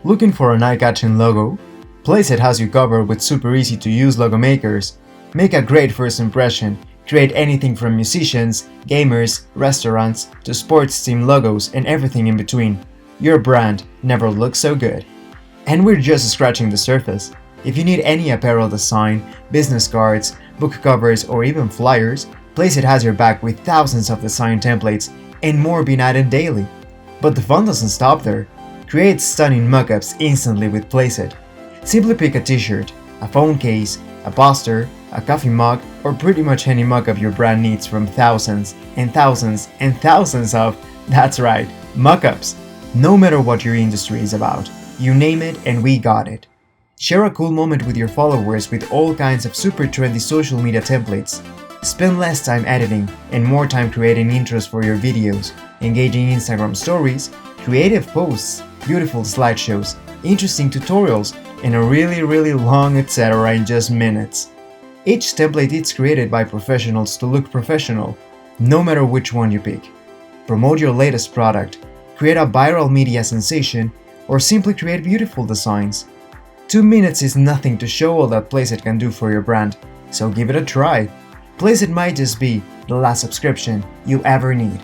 Looking for an eye-catching logo? Placeit has you covered with super easy to use logo makers. Make a great first impression, create anything from musicians, gamers, restaurants, to sports team logos and everything in between. Your brand never looks so good. And we're just scratching the surface. If you need any apparel design, business cards, book covers or even flyers, Placeit has your back with thousands of design templates and more being added daily. But the fun doesn't stop there. Create stunning mockups instantly with Placeit. Simply pick a t-shirt, a phone case, a poster, a coffee mug, or pretty much any mockup your brand needs from thousands and thousands and thousands of, that's right, mockups. No matter what your industry is about, you name it and we got it. Share a cool moment with your followers with all kinds of super trendy social media templates. Spend less time editing and more time creating intros for your videos, engaging Instagram stories, creative posts, beautiful slideshows, interesting tutorials, and a really long etc. in just minutes. Each template is created by professionals to look professional, no matter which one you pick. Promote your latest product, create a viral media sensation, or simply create beautiful designs. 2 minutes is nothing to show all that Placeit can do for your brand, so give it a try. Placeit might just be the last subscription you ever need.